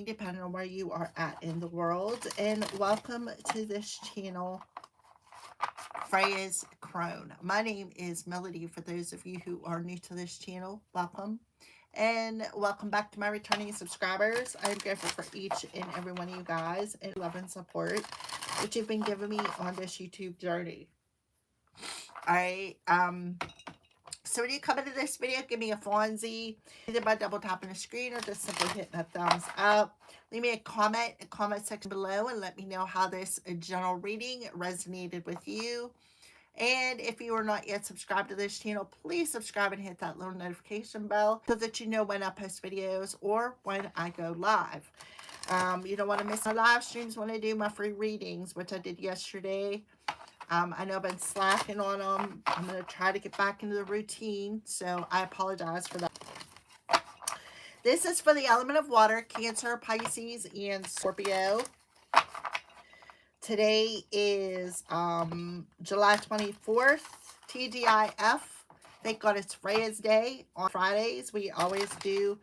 depending on where you are at in the world. And welcome to this channel, Freya's Crone. My name is Melody. For those of you who are new to this channel, welcome. And welcome back to my returning subscribers. I am grateful for each and every one of you guys and love and support that you've been giving me on this YouTube journey. Alright, so when you come into this video, give me a Fonzie, either by double tapping the screen or just simply hitting a thumbs up. Leave me a comment in the comment section below and let me know how this general reading resonated with you. And if you are not yet subscribed to this channel, please subscribe and hit that little notification bell so that you know when I post videos or when I go live. You don't want to miss my live streams when I do my free readings, which I did yesterday. I know I've been slacking on them. I'm going to try to get back into the routine, so I apologize for that. This is for the element of water, Cancer, Pisces, and Scorpio. Today is July 24th, TGIF. Thank God it's Freya's Day. On Fridays, we always do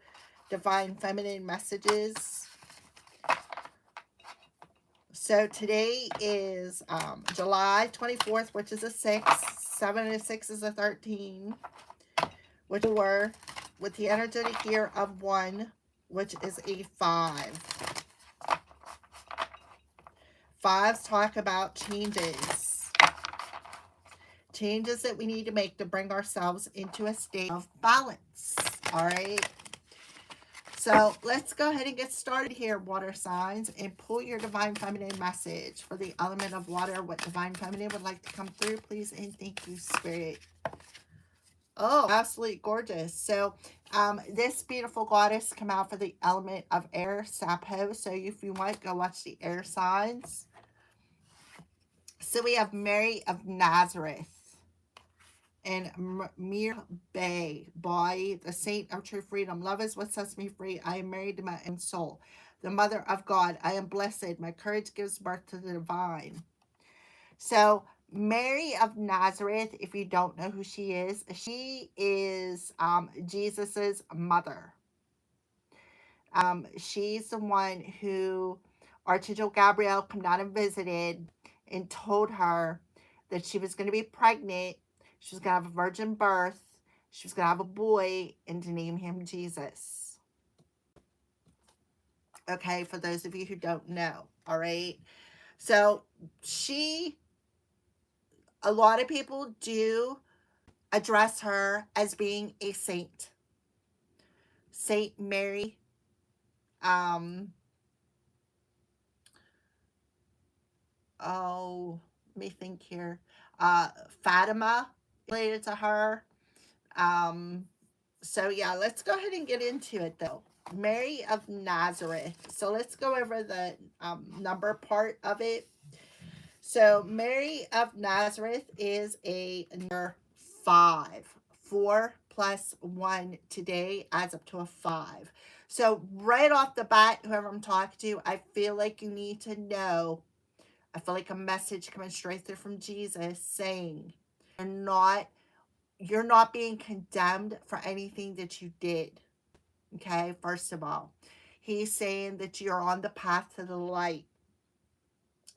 Divine Feminine Messages. So today is July 24th, which is a 6. 7 and a 6 is a 13. Which were with the energetic year of 1, which is a 5. Fives talk about changes. Changes that we need to make to bring ourselves into a state of balance. All right. So let's go ahead and get started here, water signs, and pull your Divine Feminine message for the element of water. What Divine Feminine would like to come through, please, and thank you, Spirit. Oh, absolutely gorgeous. So this beautiful goddess come out for the element of air, Sappho. So if you want, go watch the air signs. So we have Mary of Nazareth and Mirabai, boy, the saint of true freedom. Love is what sets me free. I am married to my own soul. The mother of God. I am blessed. My courage gives birth to the divine. So Mary of Nazareth, if you don't know who she is Jesus's mother. She's the one who Archangel Gabriel came down and visited and told her that she was going to be pregnant. She was going to have a virgin birth. She was going to have a boy and to name him Jesus. Okay, for those of you who don't know. All right. So a lot of people do address her as being a saint. Saint Mary. Oh, let me think here. Fatima related to her. So yeah, let's go ahead and get into it though. Mary of Nazareth. So let's go over the number part of it. So Mary of Nazareth is a number 5. 4 plus 1 today adds up to a 5. So right off the bat, whoever I'm talking to, I feel like you need to know. I feel like a message coming straight through from Jesus saying you're not being condemned for anything that you did. Okay, first of all, he's saying that you're on the path to the light.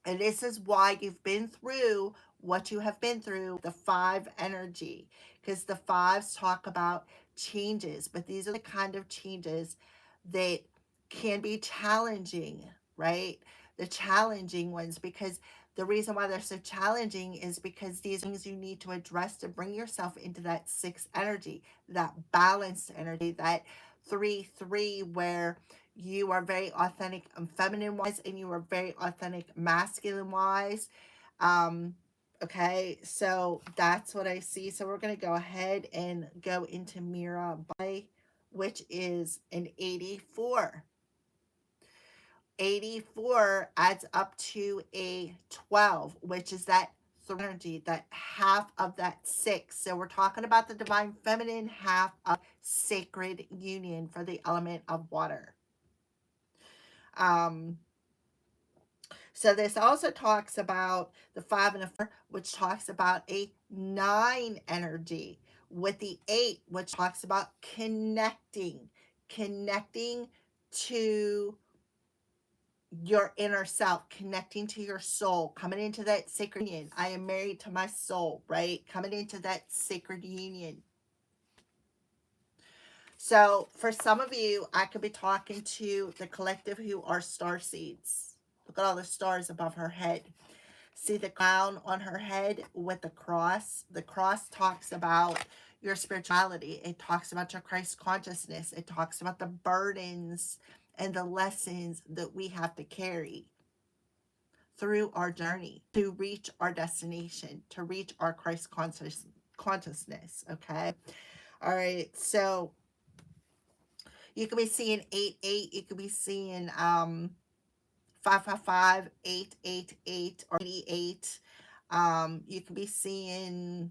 And this is why you've been through what you have been through, the 5 energy. Because the 5s talk about changes. But these are the kind of changes that can be challenging, right? The challenging ones. Because the reason why they're so challenging is because these things you need to address to bring yourself into that 6 energy. That balanced energy. That 3-3 where you are very authentic feminine wise and you are very authentic masculine wise. Okay, so that's what I see. So we're going to go ahead and go into Mirabai, which is an 84. 84 adds up to a 12, which is that energy, that half of that 6. So we're talking about the divine feminine half of sacred union for the element of water. So this also talks about the 5 and a 4, which talks about a 9 energy, with the 8, which talks about connecting to your inner self, connecting to your soul, coming into that sacred union. I am married to my soul, right? Coming into that sacred union. So for some of you, I could be talking to the collective who are star seeds. Look at all the stars above her head. See the crown on her head with the cross? The cross talks about your spirituality. It talks about your Christ consciousness. It talks about the burdens and the lessons that we have to carry through our journey to reach our destination, to reach our Christ consciousness. Okay. All right. So you could be seeing 8-8. You could be seeing 555, 888, or 88. You could be seeing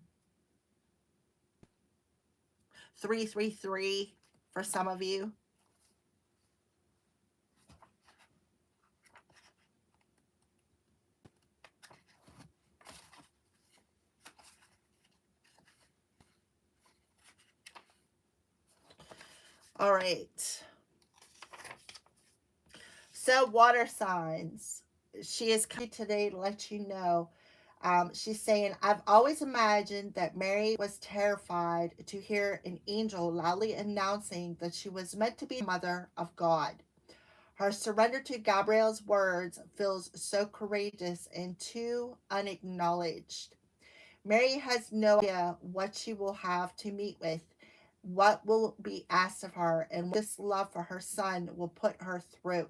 333 for some of you. All right. So water signs. She is coming today to let you know. She's saying, I've always imagined that Mary was terrified to hear an angel loudly announcing that she was meant to be the mother of God. Her surrender to Gabriel's words feels so courageous and too unacknowledged. Mary has no idea what she will have to meet with, what will be asked of her, and what this love for her son will put her through.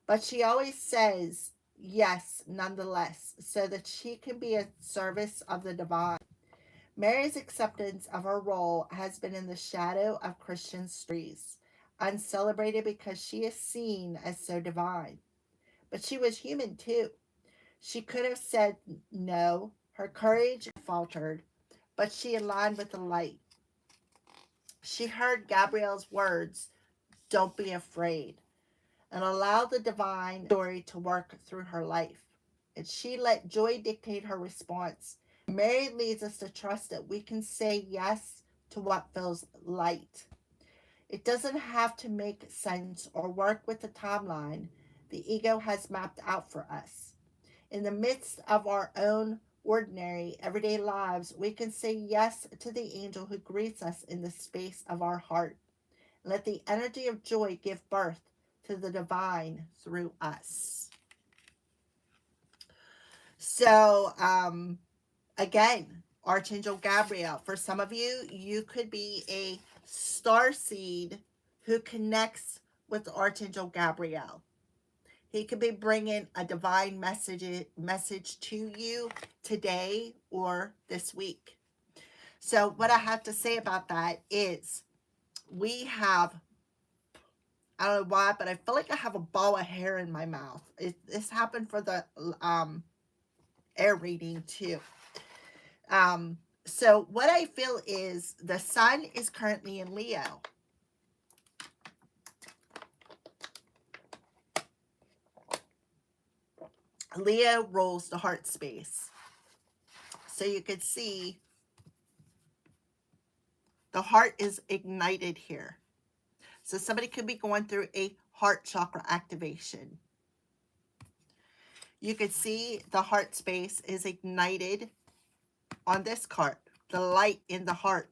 But she always says yes nonetheless, so that she can be a service of the divine. Mary's acceptance of her role has been in the shadow of Christian stories, uncelebrated because she is seen as so divine. But she was human too. She could have said no. Her courage faltered, but she aligned with the light. She heard Gabriel's words, don't be afraid, and allowed the divine story to work through her life. And she let joy dictate her response. Mary leads us to trust that we can say yes to what feels light. It doesn't have to make sense or work with the timeline the ego has mapped out for us. In the midst of our own ordinary, everyday lives, we can say yes to the angel who greets us in the space of our heart. Let the energy of joy give birth to the divine through us. So, again, Archangel Gabriel. For some of you, you could be a star seed who connects with Archangel Gabriel. He could be bringing a divine message to you today or this week. So what I have to say about that is we have, I don't know why, but I feel like I have a ball of hair in my mouth. This happened for the air reading too. So what I feel is the sun is currently in Leo. Leo rules the heart space. So you could see the heart is ignited here. So somebody could be going through a heart chakra activation. You could see the heart space is ignited on this card, the light in the heart.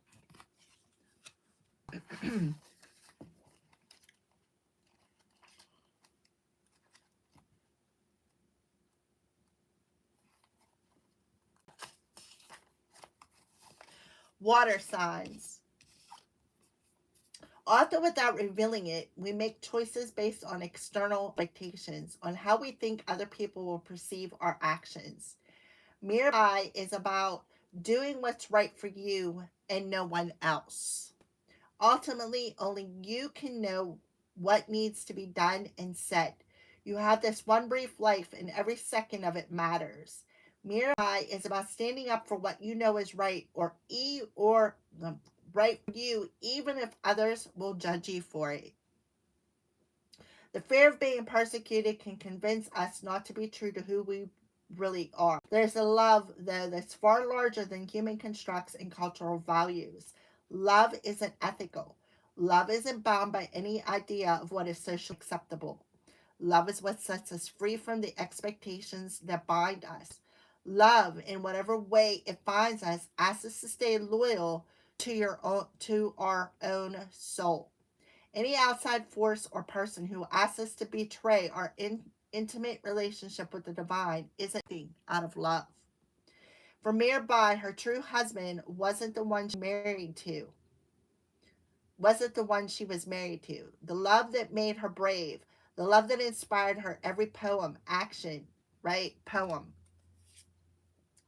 Water signs. Often without revealing it, we make choices based on external expectations, on how we think other people will perceive our actions. Mirabai is about doing what's right for you and no one else. Ultimately, only you can know what needs to be done and said. You have this one brief life, and every second of it matters. Mirabai is about standing up for what you know is right, or right for you, even if others will judge you for it. The fear of being persecuted can convince us not to be true to who we really are. There's a love, though, that's far larger than human constructs and cultural values. Love isn't ethical. Love isn't bound by any idea of what is socially acceptable. Love is what sets us free from the expectations that bind us. Love, in whatever way it finds us, asks us to stay loyal to our own soul. Any outside force or person who asks us to betray our intimate relationship with the divine isn't out of love. For Mirabai, her true husband wasn't the one she married to, wasn't the one she was married to. The love that made her brave, the love that inspired her every poem, action, right? Poem.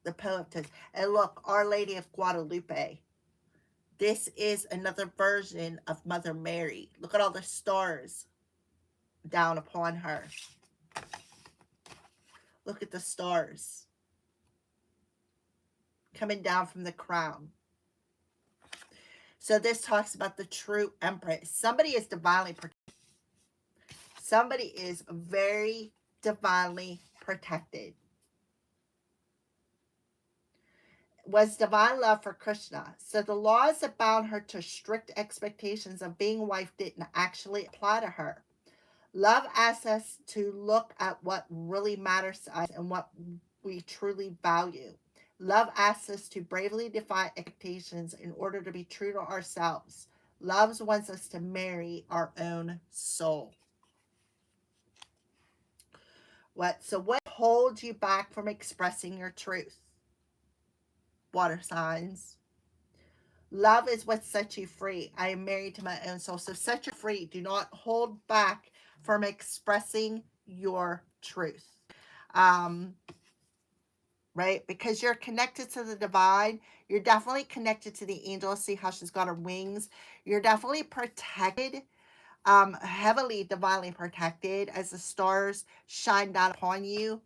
The poetess. And look, Our Lady of Guadalupe. This is another version of Mother Mary. Look at all the stars down upon her. Look at the stars coming down from the crown. So this talks about the true empress. Somebody is divinely protected. Somebody is very divinely protected. Was divine love for Krishna. So the laws that bound her to strict expectations of being a wife didn't actually apply to her. Love asks us to look at what really matters to us and what we truly value. Love asks us to bravely defy expectations in order to be true to ourselves. Love wants us to marry our own soul. What holds you back from expressing your truth? Water signs. Love is what sets you free. I am married to my own soul. So set you free. Do not hold back from expressing your truth. Right? Because you're connected to the divine. You're definitely connected to the angels. See how she's got her wings. You're definitely protected, heavily divinely protected as the stars shine down upon you.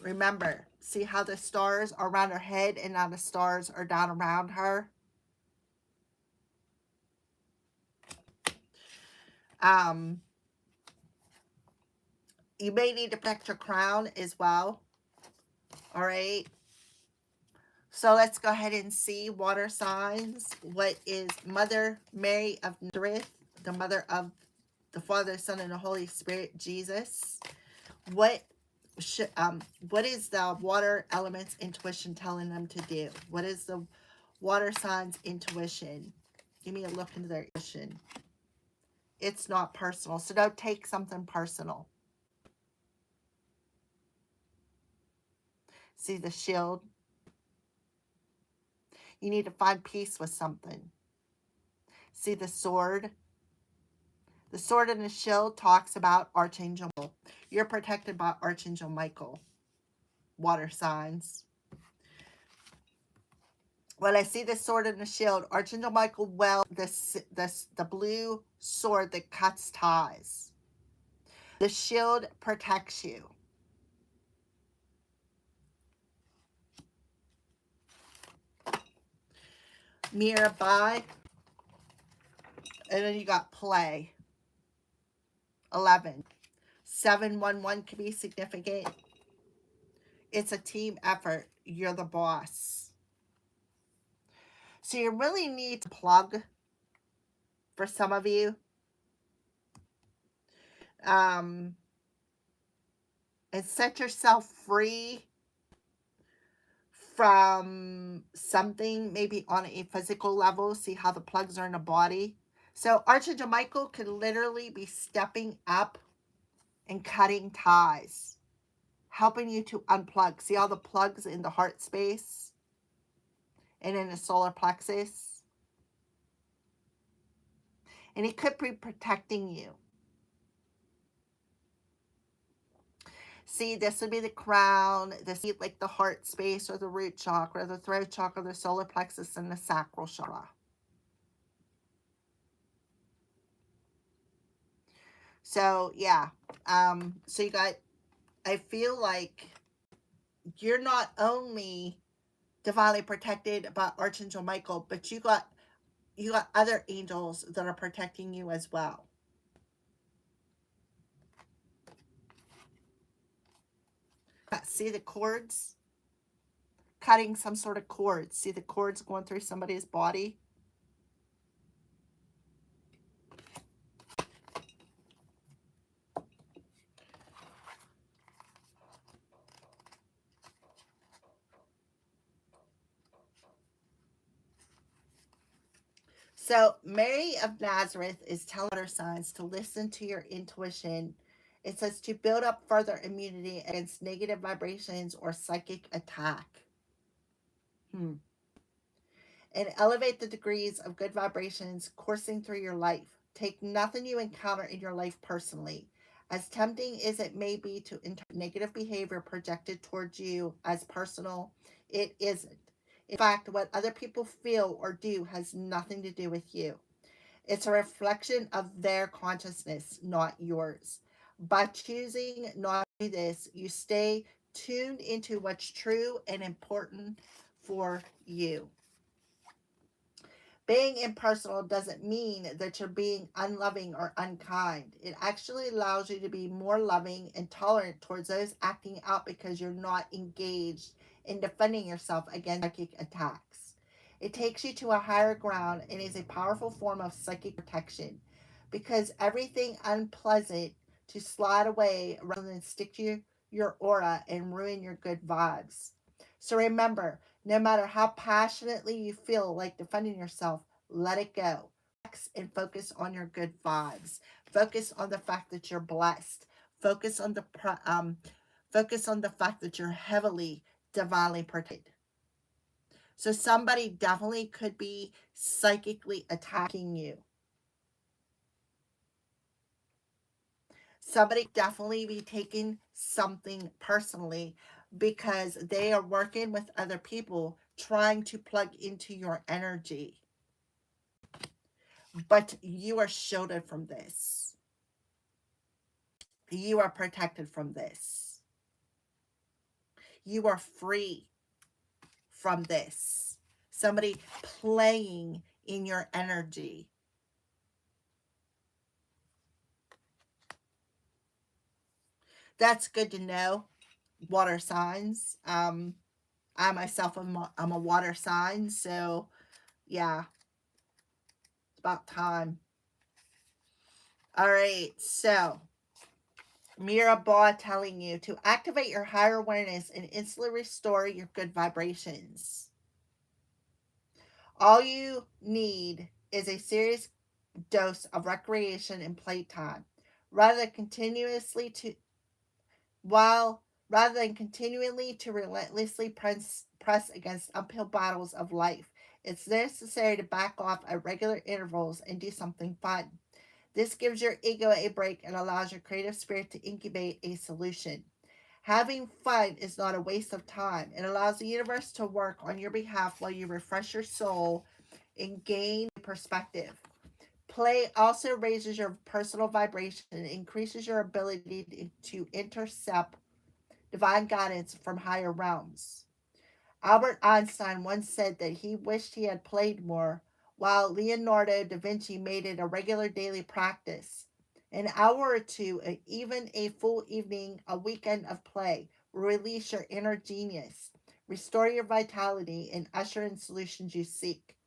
Remember, see how the stars are around her head and now the stars are down around her. You may need to protect your crown as well. All right. So let's go ahead and see water signs. What is Mother Mary of Nazareth, the mother of the Father, Son, and the Holy Spirit, Jesus? What is the water element's intuition telling them to do? What is the water signs' intuition? Give me a look into their intuition. It's not personal, so don't take something personal. See the shield? You need to find peace with something. See the sword? The sword and the shield talks about Archangel Michael. You're protected by Archangel Michael. Water signs. When I see the sword and the shield, Archangel Michael the blue sword that cuts ties. The shield protects you. Mirabai. And then you got play. 11. 711 can be significant. It's a team effort. You're the boss. So you really need to plug for some of you. And set yourself free from something, maybe on a physical level. See how the plugs are in the body. So Archangel Michael could literally be stepping up and cutting ties, helping you to unplug. See all the plugs in the heart space and in the solar plexus? And he could be protecting you. See, this would be the crown. This would be like the heart space or the root chakra, the throat chakra, the solar plexus, and the sacral chakra. So, yeah. So you got, I feel like you're not only divinely protected by Archangel Michael, but you got other angels that are protecting you as well. See the cords? Cutting some sort of cords. See the cords going through somebody's body? So, Mary of Nazareth is telling water signs to listen to your intuition. It says to build up further immunity against negative vibrations or psychic attack. And elevate the degrees of good vibrations coursing through your life. Take nothing you encounter in your life personally. As tempting as it may be to interpret negative behavior projected towards you as personal, it isn't. In fact, what other people feel or do has nothing to do with you. It's a reflection of their consciousness, not yours. By choosing not to do this, you stay tuned into what's true and important for you. Being impersonal doesn't mean that you're being unloving or unkind. It actually allows you to be more loving and tolerant towards those acting out because you're not engaged in defending yourself against psychic attacks. It takes you to a higher ground and is a powerful form of psychic protection because everything unpleasant to slide away rather than stick to your aura and ruin your good vibes. So remember, no matter how passionately you feel like defending yourself, let it go. Relax and focus on your good vibes. Focus on the fact that you're blessed. Focus on focus on the fact that you're heavily divinely protected. So somebody definitely could be psychically attacking you. Somebody definitely be taking something personally because they are working with other people trying to plug into your energy. But you are shielded from this. You are protected from this. You are free from this. Somebody playing in your energy. That's good to know. Water signs. I myself I'm a water sign, so yeah, it's about time. All right, so Mirabai telling you to activate your higher awareness and instantly restore your good vibrations. All you need is a serious dose of recreation and playtime, rather than continuously to while rather than continually to relentlessly press against uphill battles of life. It's necessary to back off at regular intervals and do something fun. This gives your ego a break and allows your creative spirit to incubate a solution. Having fun is not a waste of time. It allows the universe to work on your behalf while you refresh your soul and gain perspective. Play also raises your personal vibration and increases your ability to intercept divine guidance from higher realms. Albert Einstein once said that he wished he had played more, while Leonardo da Vinci made it a regular daily practice. An hour or two, even a full evening, a weekend of play, will release your inner genius, restore your vitality, and usher in solutions you seek.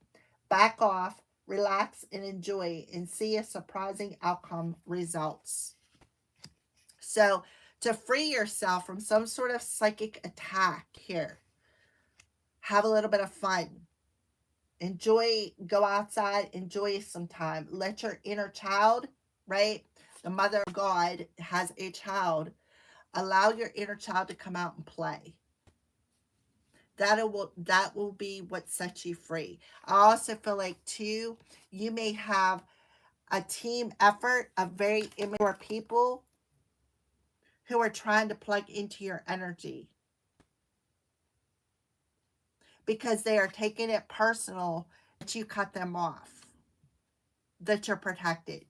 Back off, relax, and enjoy, and see a surprising outcome results. So, to free yourself from some sort of psychic attack here, have a little bit of fun. Enjoy, go outside, enjoy some time. Let your inner child, right? The mother of God has a child. Allow your inner child to come out and play. That will be what sets you free. I also feel like too, you may have a team effort of very immature people who are trying to plug into your energy because they are taking it personal that you cut them off, that you're protected.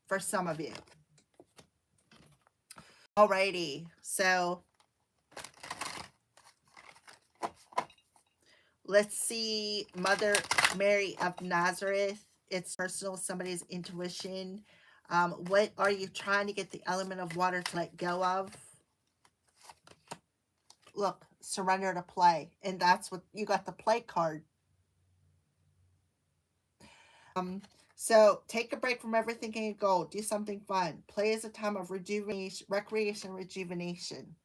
For some of you. Alrighty, so let's see Mother Mary of Nazareth. It's personal, somebody's intuition. What are you trying to get the element of water to let go of? Look, surrender to play. And that's what you got, the play card. So take a break from everything and go. Do something fun. Play is a time of rejuvenation, recreation, rejuvenation.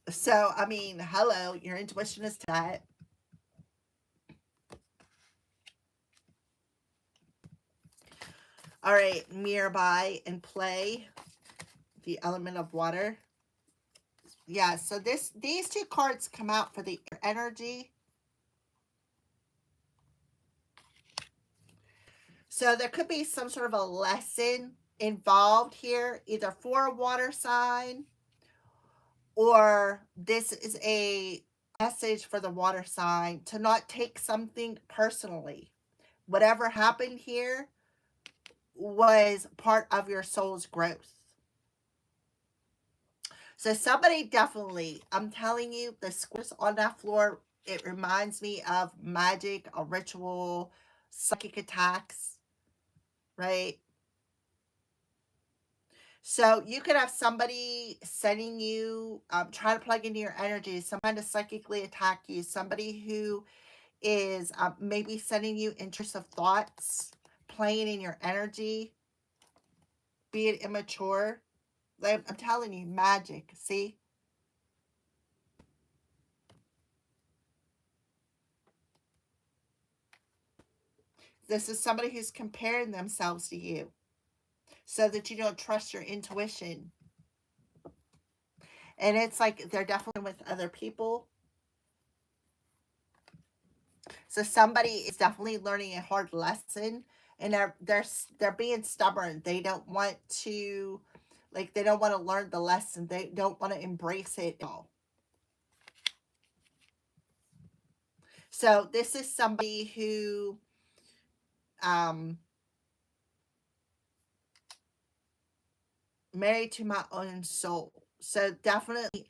So, I mean, hello, your intuition is that. All right, nearby and play the element of water. Yeah, so these two cards come out for the energy. So there could be some sort of a lesson involved here, either for a water sign, or this is a message for the water sign to not take something personally. Whatever happened here was part of your soul's growth. So somebody definitely, I'm telling you, the squares on that floor, it reminds me of magic, a ritual, psychic attacks, right? So you could have somebody sending you, trying to plug into your energy, someone to psychically attack you, somebody who is maybe sending you intrusive thoughts, playing in your energy, being immature. Like, I'm telling you, magic. See? This is somebody who's comparing themselves to you so that you don't trust your intuition. And it's like they're definitely with other people. So somebody is definitely learning a hard lesson, and they're being stubborn. They don't want to, like, they don't want to learn the lesson. They don't want to embrace it at all. So this is somebody who um married to my own soul. So definitely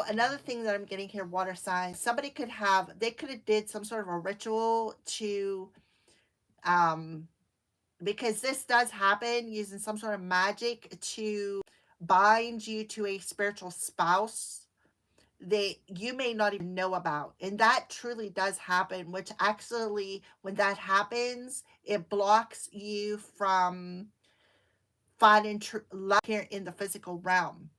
another thing that I'm getting here, water signs, somebody could have, they could have did some sort of a ritual to um because this does happen, using some sort of magic to bind you to a spiritual spouse that you may not even know about. And that truly does happen, which actually, when that happens, it blocks you from finding love here in the physical realm.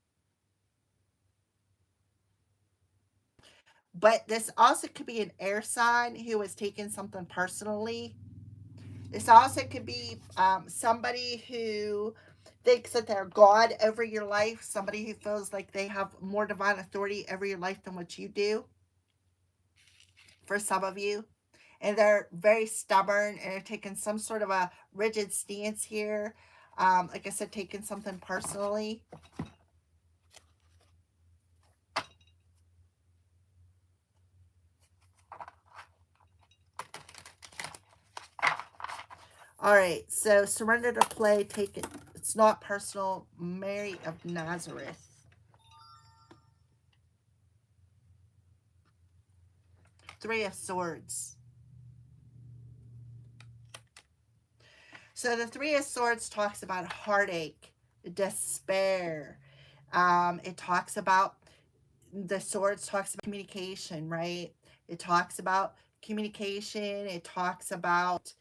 But this also could be an air sign who has taken something personally. This also could be somebody who thinks that they're God over your life, somebody who feels like they have more divine authority over your life than what you do, for some of you. And they're very stubborn and are taking some sort of a rigid stance here. Like I said, taking something personally. All right, so surrender to play, take it. It's not personal. Mary of Nazareth. Three of Swords. So the Three of Swords talks about heartache, despair. It talks about, the Swords talks about communication, right? It talks about communication. It talks about,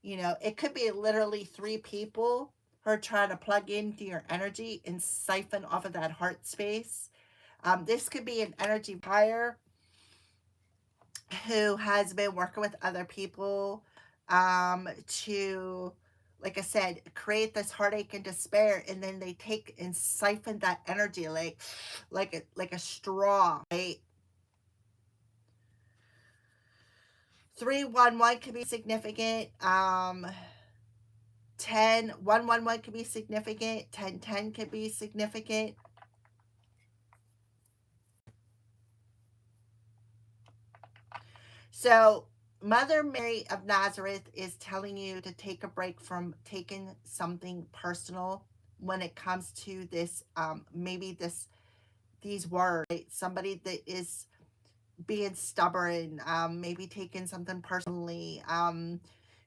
it could be literally three people who are trying to plug into your energy and siphon off of that heart space. This could be an energy buyer who has been working with other people to, like I said, create this heartache and despair, and then they take and siphon that energy like a straw, right? 311 could be significant. 111 could be significant. 1010 could be significant. So Mother Mary of Nazareth is telling you to take a break from taking something personal when it comes to this, maybe these words, right? Somebody that is being stubborn, maybe taking something personally,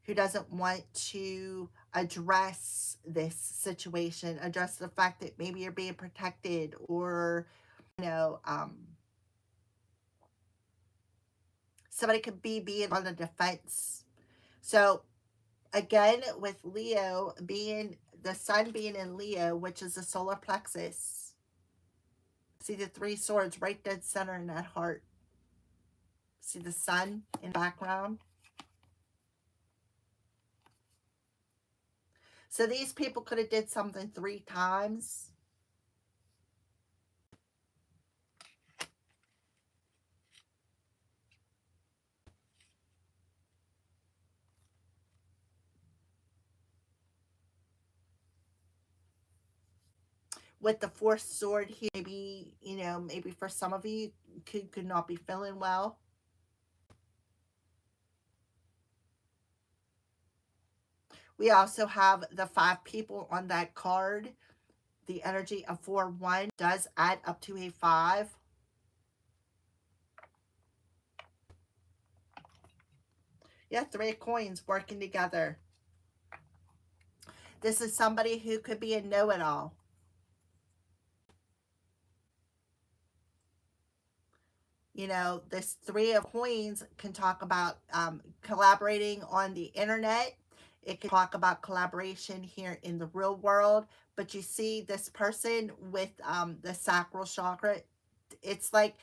who doesn't want to address this situation, address the fact that maybe you're being protected, or, you know, um, somebody could be being on the defense. So again, with Leo being, the sun being in Leo, which is the solar plexus, See the 3 swords right dead center in that heart. See the sun in the background. So these people could have did something 3 times. With the 4th sword here, maybe, you know, maybe for some of you could not be feeling well. We also have the 5 people on that card. The energy of 4-1 does add up to a 5. Yeah, 3 of coins working together. This is somebody who could be a know-it-all. You know, this 3 of coins can talk about collaborating on the internet. It can talk about collaboration here in the real world. But you see this person with the sacral chakra. It's like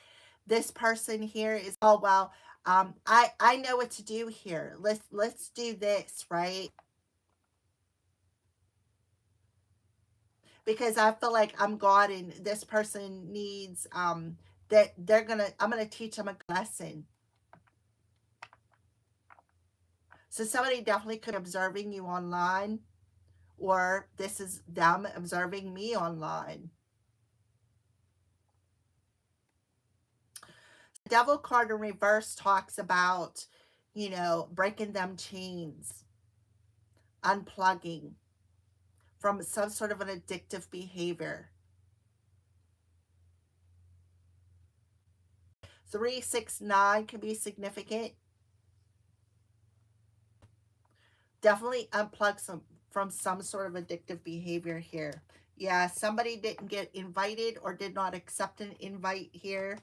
this person here is, oh, well, I know what to do here. Let's do this, right? Because I feel like I'm God and this person needs that I'm gonna teach them a lesson. So somebody definitely could be observing you online, or this is them observing me online. The Devil card in reverse talks about, you know, breaking them chains, unplugging from some sort of an addictive behavior. 3, 6, 9 can be significant. Definitely unplug from some sort of addictive behavior here. Yeah, somebody didn't get invited or did not accept an invite here.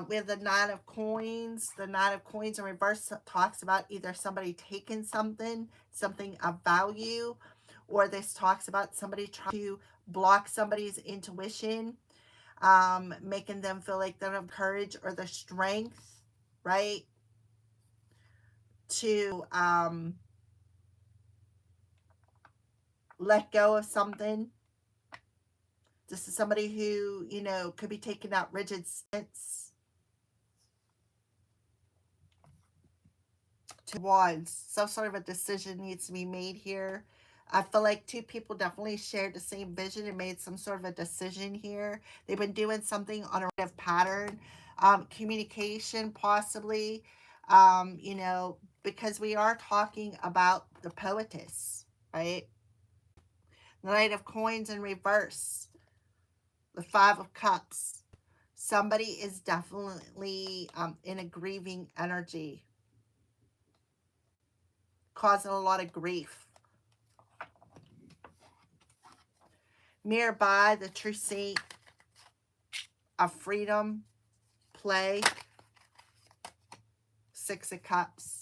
We have the 9 of coins. The 9 of coins in reverse talks about either somebody taking something of value, or this talks about somebody trying to block somebody's intuition, making them feel like they don't have courage or the strength, right, to let go of something. This is somebody who, you know, could be taking that rigid stance. 2 wands. Some sort of a decision needs to be made here. I feel like 2 people definitely shared the same vision and made some sort of a decision here. They've been doing something on a rate pattern. Communication, possibly. You know, because we are talking about the poetess, right? The Knight of Coins in reverse. The 5 of Cups. Somebody is definitely in a grieving energy, causing a lot of grief. Nearby, the True Saint of Freedom, play, 6 of Cups.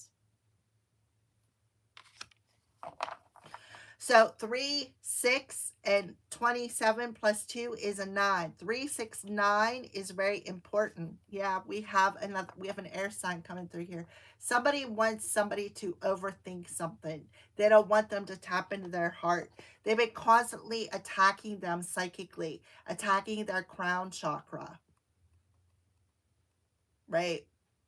So 3, 6, and 27 plus 2 is a 9. 3, 6, 9 is very important. Yeah, we have an air sign coming through here. Somebody wants somebody to overthink something. They don't want them to tap into their heart. They've been constantly attacking them psychically, attacking their crown chakra, right?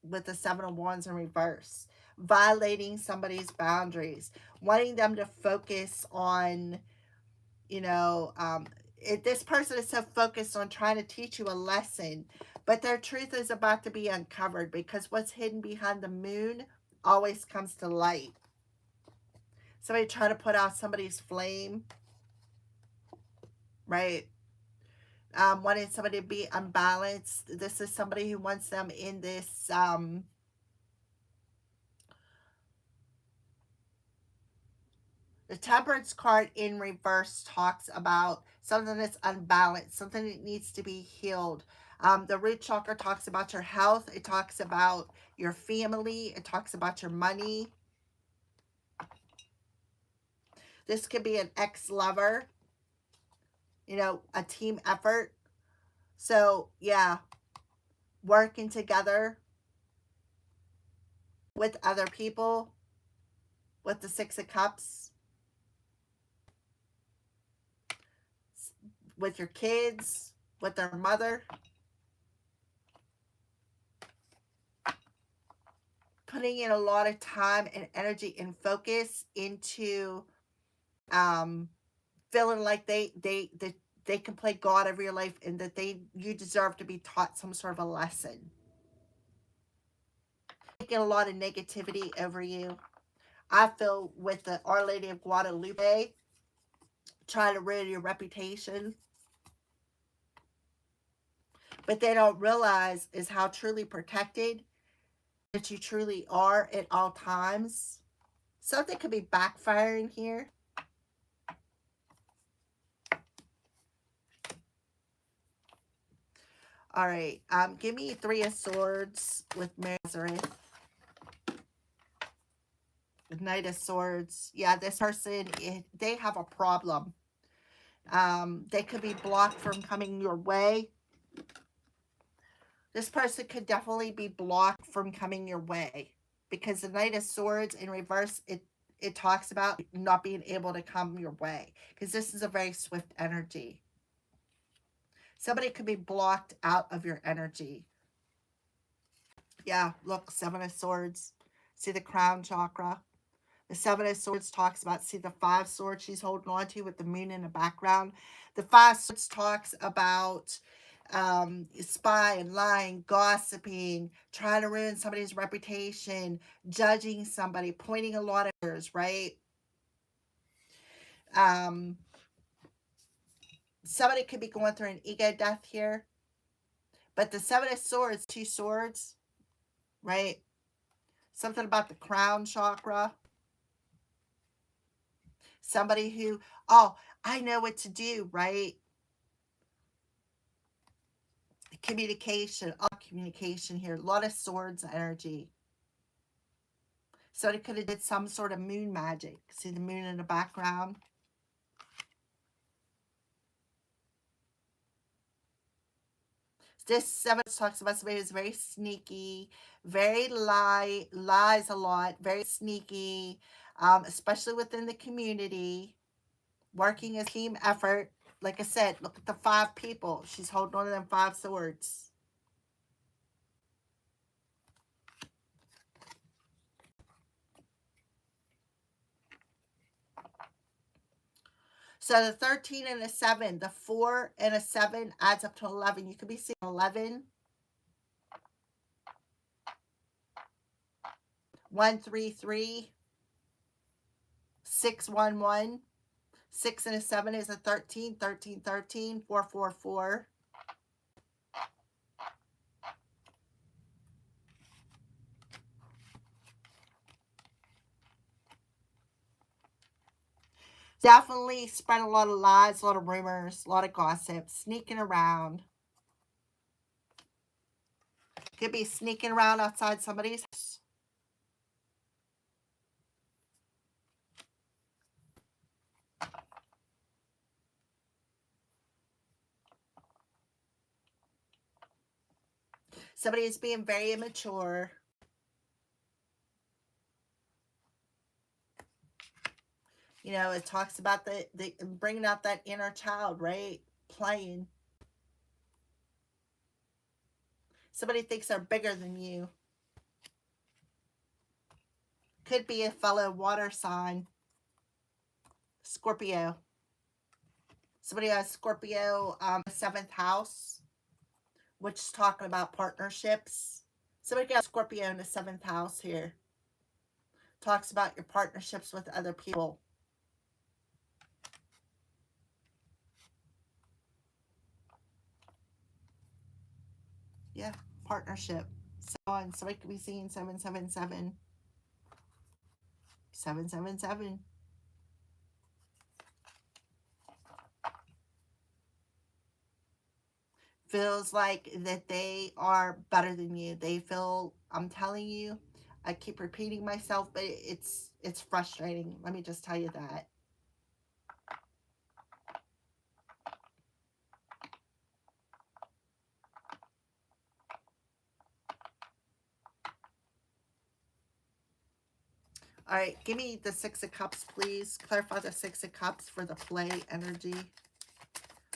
With the 7 of Wands in reverse. Violating somebody's boundaries, wanting them to focus on, you know, this person is so focused on trying to teach you a lesson, but their truth is about to be uncovered, because what's hidden behind the moon always comes to light. Somebody trying to put out somebody's flame, right? Wanting somebody to be unbalanced. This is somebody who wants them in this the Temperance card in reverse talks about something that's unbalanced, something that needs to be healed. The root chakra talks about your health. It talks about your family. It talks about your money. This could be an ex-lover, you know, a team effort. So, yeah, working together with other people with the Six of Cups, with your kids, with their mother, putting in a lot of time and energy and focus into um, feeling like they can play God over your life and that you deserve to be taught some sort of a lesson. Taking a lot of negativity over you. I feel with the Our Lady of Guadalupe trying to ruin your reputation. But they don't realize is how truly protected that you truly are at all times. Something could be backfiring here. All right. Give me Three of Swords with Mary Nazareth. Knight of Swords. Yeah, this person, they have a problem. They could be blocked from coming your way. This person could definitely be blocked from coming your way because the Knight of Swords in reverse, it talks about not being able to come your way because this is a very swift energy. Somebody could be blocked out of your energy. Yeah, look, Seven of Swords. See the crown chakra. The Seven of Swords talks about, see the Five Swords she's holding on to with the moon in the background. The Five Swords talks about spying, lying, gossiping, trying to ruin somebody's reputation, judging somebody, pointing a lot of fingers, right? Somebody could be going through an ego death here. But the Seven of Swords, two swords, right? Something about the crown chakra. Somebody who, oh, I know what to do, right? Communication, all communication here. A lot of swords energy. So it could have did some sort of moon magic. See the moon in the background? This Seven talks about somebody who's very sneaky, very lies a lot, very sneaky, especially within the community, working as team effort. Like I said, look at the five people. She's holding on to them five swords. So the 13 and a 7, the 4 and a 7 adds up to 11. You could be seeing 11. 133, 611. 6 and a 7 is a 13, 13, 13, 444. Definitely spread a lot of lies, a lot of rumors, a lot of gossip, sneaking around. Could be sneaking around outside somebody's house. Somebody is being very immature. You know, it talks about the bringing out that inner child, right? Playing. Somebody thinks they're bigger than you. Could be a fellow water sign. Scorpio. Somebody has Scorpio, 7th house, which is talking about partnerships. Somebody got Scorpio in the 7th house here. Talks about your partnerships with other people. Yeah, partnership. So somebody could be seeing 777. 777. Feels like that they are better than you. They feel, I'm telling you, I keep repeating myself, but it's frustrating. Let me just tell you that. All right, give me the Six of Cups, please. Clarify the Six of Cups for the play energy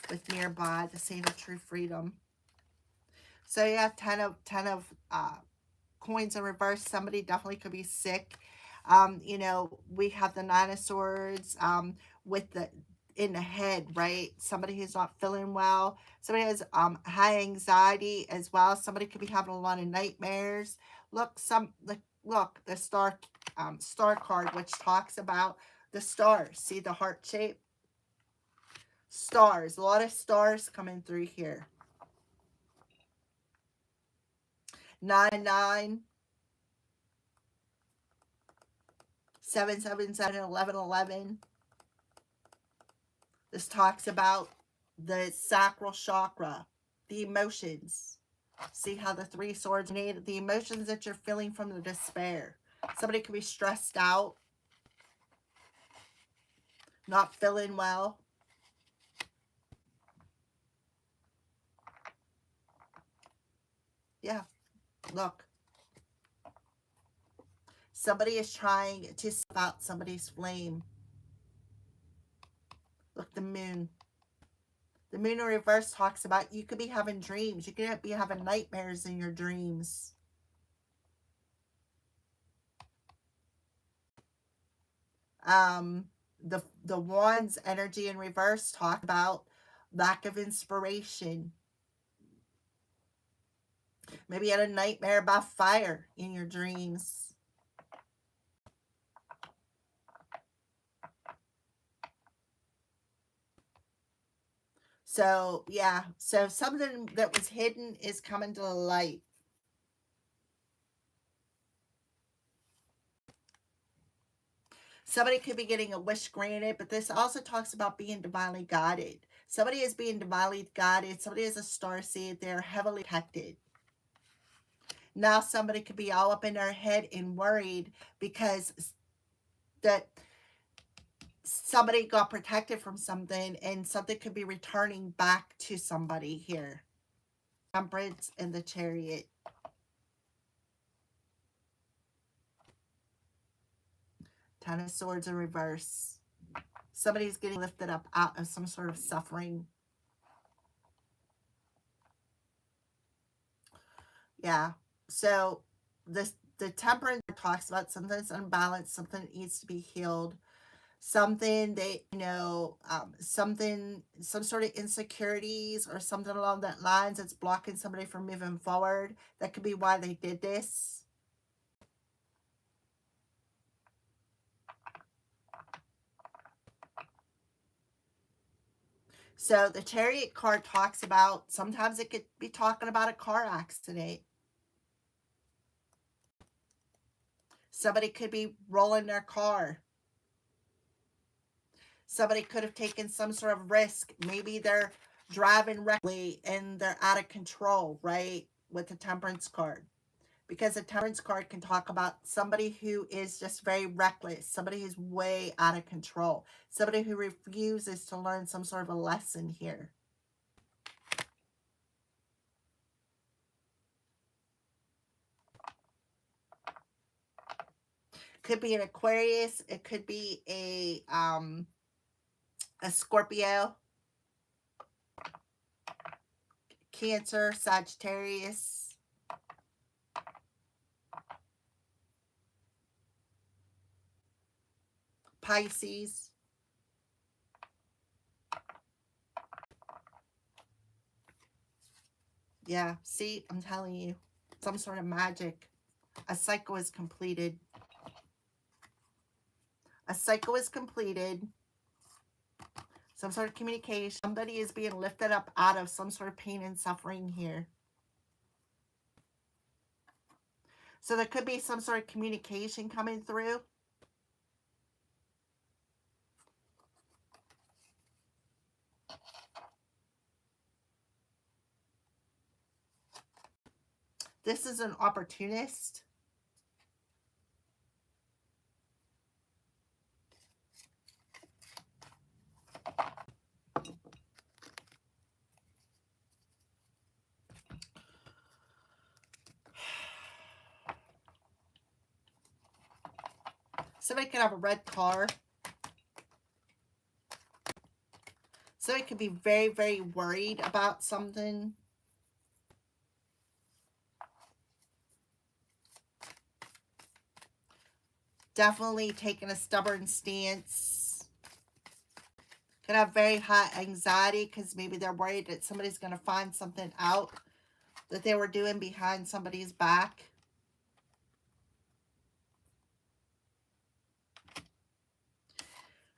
with nearby, the Saint of True Freedom. So you have 10 of coins in reverse. Somebody definitely could be sick. You know, we have the Nine of Swords with the in the head, right? Somebody who's not feeling well. Somebody has high anxiety as well. Somebody could be having a lot of nightmares. Look, look, the star card, which talks about the stars. See the heart shape? Stars. A lot of stars coming through here. 9-9. 7-7-7, 11-11. This talks about the sacral chakra, the emotions. See how the Three Swords made the emotions that you're feeling from the despair. Somebody could be stressed out, not feeling well. Yeah, look. Somebody is trying to snuff out somebody's flame. Look, the moon. The moon in reverse talks about you could be having dreams. You could be having nightmares in your dreams. The Wands energy in reverse talk about lack of inspiration. Maybe you had a nightmare about fire in your dreams. So, yeah. So, something that was hidden is coming to the light. Somebody could be getting a wish granted, but this also talks about being divinely guided. Somebody is being divinely guided. Somebody is a starseed. They're heavily protected. Now, somebody could be all up in their head and worried because that somebody got protected from something and something could be returning back to somebody here. Temperance and the Chariot. Ten of Swords in reverse. Somebody's getting lifted up out of some sort of suffering. Yeah. So the Temperance talks about something that's unbalanced, something that needs to be healed. Something that, you know, some sort of insecurities or something along that lines that's blocking somebody from moving forward. That could be why they did this. So the Chariot card talks about, sometimes it could be talking about a car accident. Somebody could be rolling their car. Somebody could have taken some sort of risk. Maybe they're driving recklessly and they're out of control, right? With the Temperance card. Because the Temperance card can talk about somebody who is just very reckless. Somebody who's way out of control. Somebody who refuses to learn some sort of a lesson here. Could be an Aquarius. It could be a Scorpio, Cancer, Sagittarius, Pisces. Yeah, see, I'm telling you, some sort of magic. A cycle is completed. A cycle is completed. Some sort of communication. Somebody is being lifted up out of some sort of pain and suffering here. So there could be some sort of communication coming through. This is an opportunist. Somebody could have a red car. Somebody could be very, very worried about something. Definitely taking a stubborn stance. Could have very high anxiety because maybe they're worried that somebody's going to find something out that they were doing behind somebody's back.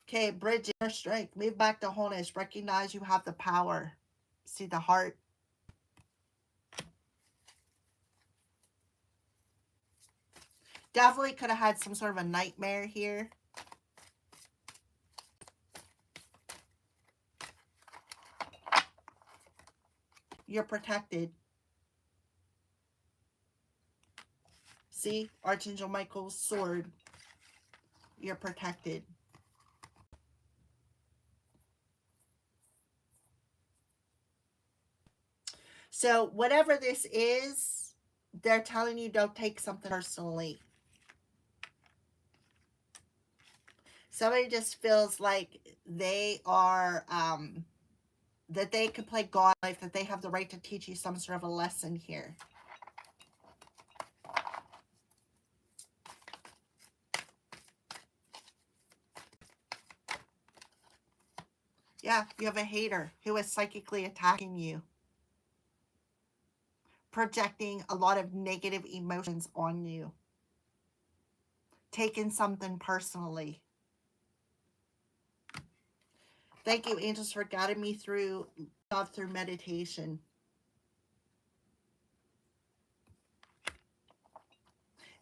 Okay, bridge inner strength. Move back to wholeness. Recognize you have the power. See the heart. Definitely could have had some sort of a nightmare here. You're protected. See? Archangel Michael's sword. You're protected. So whatever this is, they're telling you don't take something personally. Somebody just feels like they are, that they could play God life, that they have the right to teach you some sort of a lesson here. Yeah, you have a hater who is psychically attacking you, projecting a lot of negative emotions on you, taking something personally. Thank you, angels, for guiding me through meditation.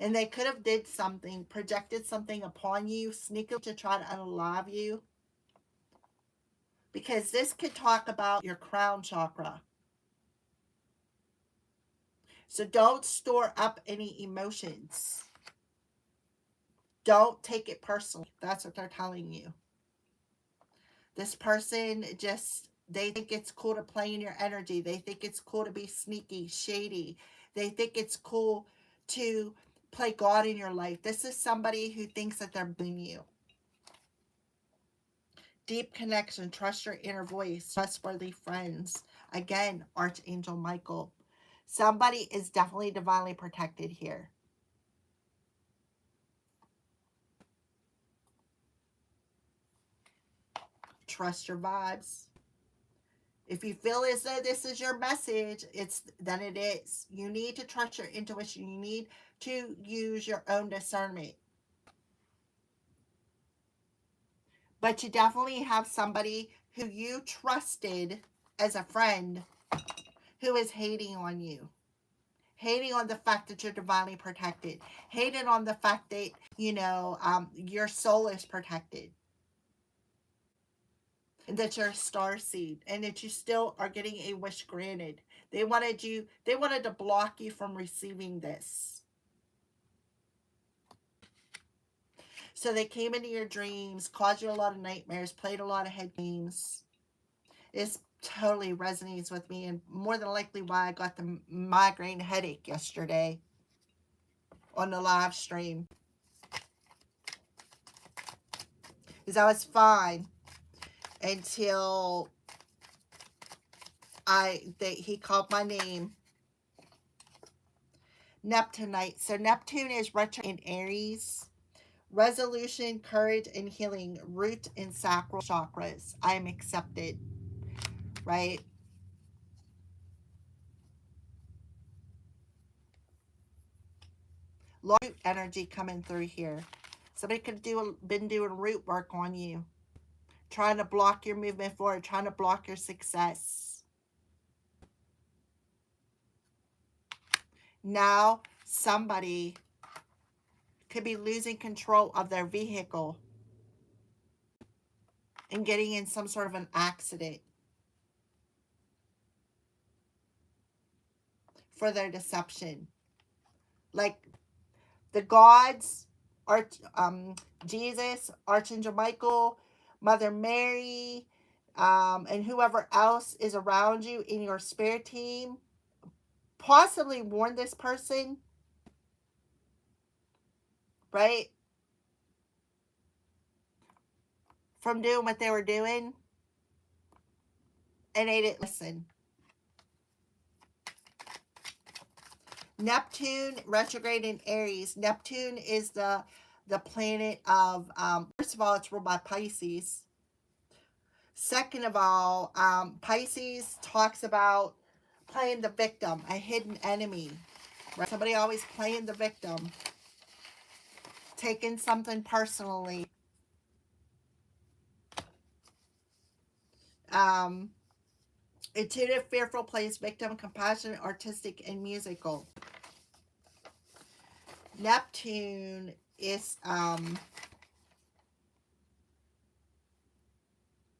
And they could have did something, projected something upon you, sneakily to try to unalive you. Because this could talk about your crown chakra. So don't store up any emotions. Don't take it personally. That's what they're telling you. This person just, they think it's cool to play in your energy. They think it's cool to be sneaky, shady. They think it's cool to play God in your life. This is somebody who thinks that they're being you. Deep connection, trust your inner voice, trustworthy friends. Again, Archangel Michael. Somebody is definitely divinely protected here. Trust your vibes. If you feel as though this is your message, then it is. You need to trust your intuition. You need to use your own discernment. But you definitely have somebody who you trusted as a friend who is hating on you. Hating on the fact that you're divinely protected. Hating on the fact that, your soul is protected. And that you're a star seed. And that you still are getting a wish granted. They wanted to block you from receiving this. So they came into your dreams, caused you a lot of nightmares, played a lot of head games. This totally resonates with me, and more than likely why I got the migraine headache yesterday on the live stream. Because I was fine until he called my name. Neptunite. So Neptune is retro in Aries. Resolution, courage, and healing. Root and sacral chakras. I am accepted. Right? Root energy coming through here. Somebody could been doing root work on you. Trying to block your movement forward. Trying to block your success. Now, somebody could be losing control of their vehicle and getting in some sort of an accident for their deception. Like the gods, Jesus, Archangel Michael, Mother Mary, and whoever else is around you in your spirit team, possibly warn this person, right? from doing what they were doing, and they didn't listen. Neptune retrograde in Aries. Neptune is the planet of, first of all, it's ruled by Pisces. Second of all, Pisces talks about playing the victim, a hidden enemy. Right? Somebody always playing the victim, taking something personally. Intuitive, fearful, plays victim, compassionate, artistic, and musical. Neptune is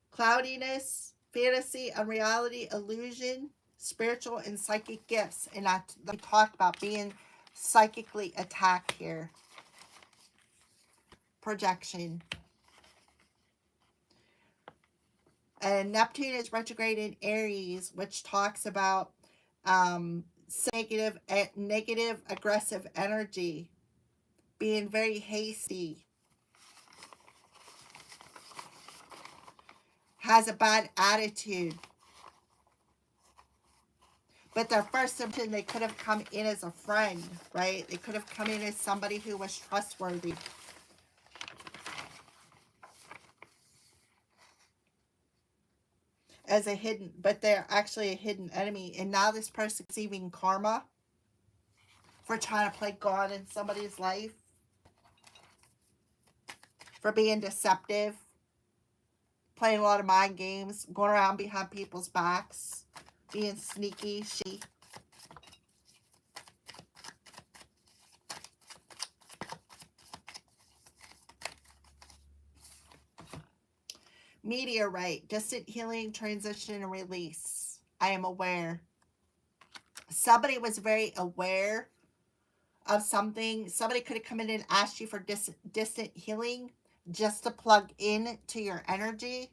cloudiness, fantasy, unreality, illusion, spiritual and psychic gifts. And I talked about being psychically attacked here. Projection. And Neptune is retrograde in Aries, which talks about negative, aggressive energy, being very hasty, has a bad attitude. But their first symptom, they could have come in as a friend, right? They could have come in as somebody who was trustworthy. As a hidden, but they're actually a hidden enemy. And now this person is receiving karma for trying to play God in somebody's life, for being deceptive, playing a lot of mind games, going around behind people's backs, being sneaky, shady. Meteorite, distant healing, transition, and release. I am aware. Somebody was very aware of something. Somebody could have come in and asked you for distant healing just to plug in to your energy,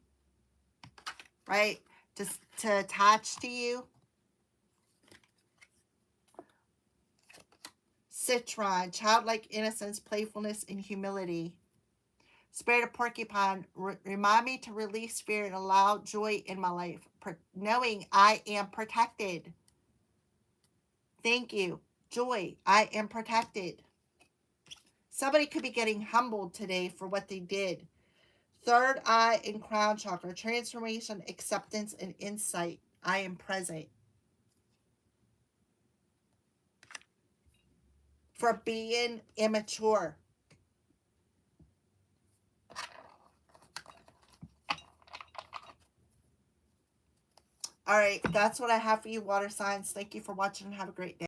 right? To attach to you. Citron, childlike innocence, playfulness, and humility. Spirit of Porcupine, remind me to release fear and allow joy in my life, knowing I am protected. Thank you. Joy, I am protected. Somebody could be getting humbled today for what they did. Third eye and crown chakra, transformation, acceptance, and insight. I am present. For being immature. All right, that's what I have for you, water signs. Thank you for watching and have a great day.